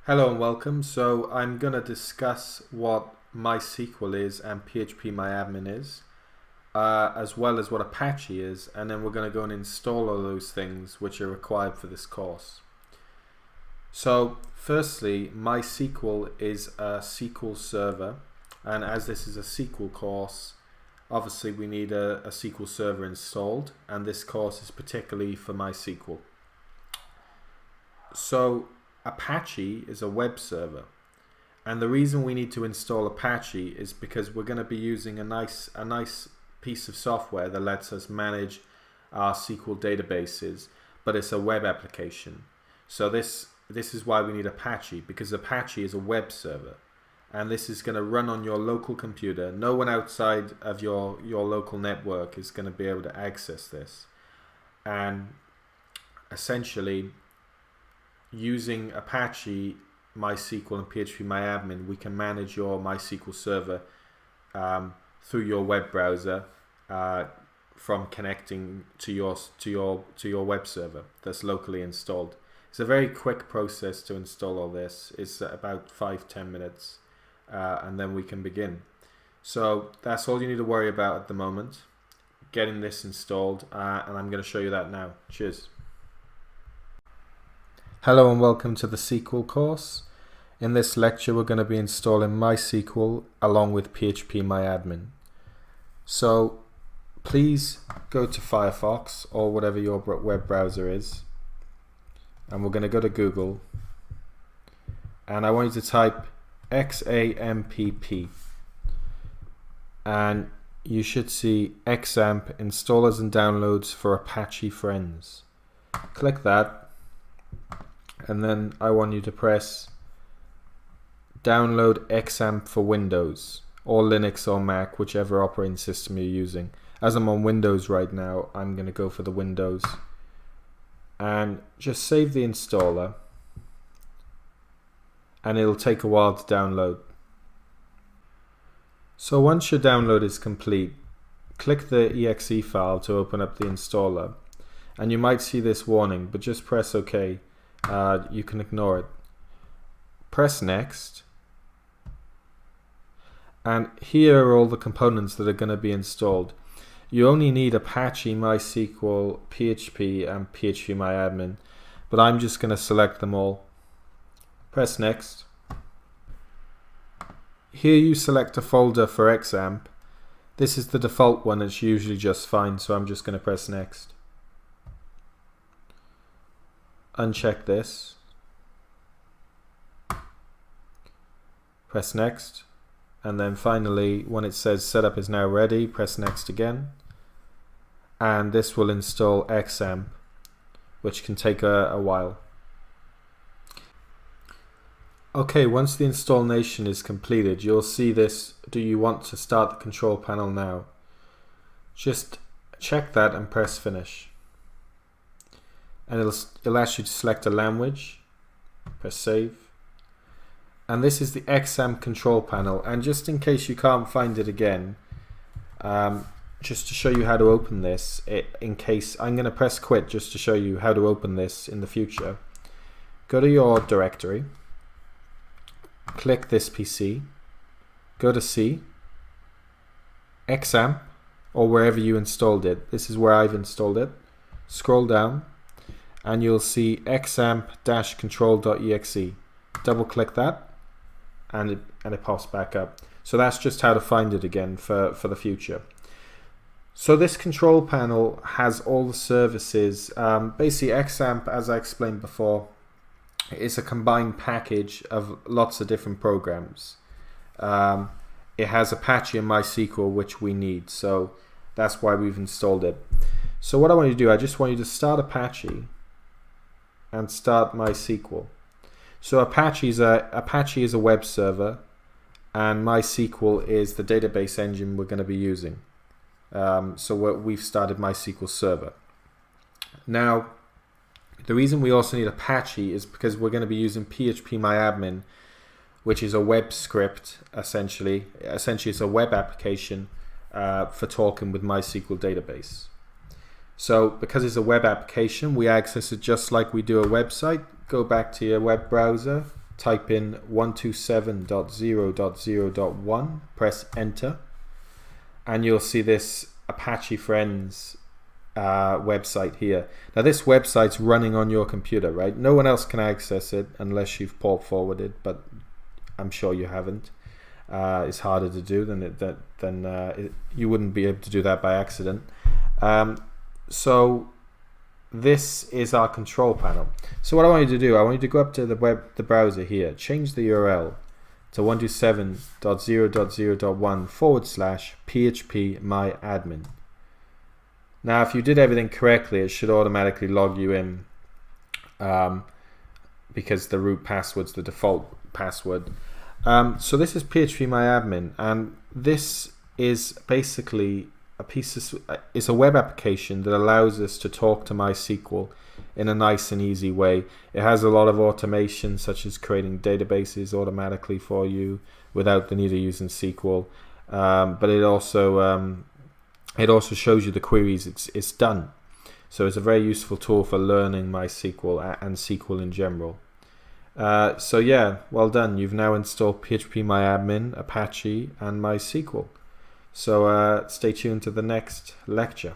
Hello and welcome. So I'm going to discuss what MySQL is and PhpMyAdmin is, as well as what Apache is, and then we're going to go and install all those things which are required for this course. So firstly, MySQL is a SQL server, and as this is a SQL course, obviously we need a SQL server installed, and this course is particularly for MySQL. So Apache is a web server, and the reason we need to install Apache is because we're going to be using a nice piece of software that lets us manage our SQL databases, but it's a web application. So this is why we need Apache, because Apache is a web server, and this is going to run on your local computer. No one outside of your local network is going to be able to access this, and essentially using Apache, MySQL and PhpMyAdmin, we can manage your MySQL server through your web browser from connecting to your web server that's locally installed. It's a very quick process to install all this. It's about 5-10 minutes, and then we can begin. So that's all you need to worry about at the moment, getting this installed, and I'm going to show you that now. Cheers. Hello and welcome to the SQL course. In this lecture we're going to be installing MySQL along with PhpMyAdmin. So please go to Firefox or whatever your web browser is, and we're going to go to Google, and I want you to type XAMPP, and you should see XAMPP installers and downloads for Apache friends. Click that, and then I want you to press download XAMPP for Windows or Linux or Mac, whichever operating system you're using. As I'm on Windows right now, I'm going to go for the Windows, and just save the installer, and it'll take a while to download. So once your download is complete, click the exe file to open up the installer, and you might see this warning, but just press OK. You can ignore it. Press next, and here are all the components that are going to be installed. You only need Apache, MySQL, PHP and PhpMyAdmin, but I'm just going to select them all. Press next. Here you select a folder for XAMPP. This is the default one, it's usually just fine, so I'm just going to press next. Uncheck this, press next, and then finally when it says setup is now ready, press next again, and this will install XAMPP, which can take a while. Okay, once the installation is completed, you'll see this, do you want to start the control panel now? Just check that and press finish. And it'll ask you to select a language, press save, and this is the XAMPP control panel. And just in case you can't find it again, just to show you how to open this, I'm going to press quit just to show you how to open this in the future. Go to your directory, click this PC, go to C, XAMPP, or wherever you installed it. This is where I've installed it. Scroll down, and you'll see xampp-control.exe. Double click that, and it pops back up. So that's just how to find it again for the future. So this control panel has all the services. Basically XAMPP, as I explained before, is a combined package of lots of different programs. It has Apache and MySQL, which we need, so that's why we've installed it. So what I want you to do, I just want you to start Apache and start MySQL. So Apache is a web server, and MySQL is the database engine we're going to be using. So we've started MySQL server. Now, the reason we also need Apache is because we're going to be using PhpMyAdmin, which is a web script, essentially. Essentially, it's a web application for talking with MySQL database. So because it's a web application, we access it just like we do a website. Go back to your web browser, type in 127.0.0.1, press enter, and you'll see this Apache Friends website here. Now this website's running on your computer, right? No one else can access it unless you've port forwarded, but I'm sure you haven't. It's harder to do than you wouldn't be able to do that by accident. So this is our control panel. So what I want you to do, I want you to go up to the browser here, change the URL to 127.0.0.1/PhpMyAdmin. Now if you did everything correctly, it should automatically log you in because the root password's the default password. So this is PhpMyAdmin, and this is basically it's a web application that allows us to talk to MySQL in a nice and easy way. It has a lot of automation, such as creating databases automatically for you without the need of using SQL. But it also shows you the queries it's done. So it's a very useful tool for learning MySQL and SQL in general. So yeah, well done. You've now installed PhpMyAdmin, Apache, and MySQL. So stay tuned to the next lecture.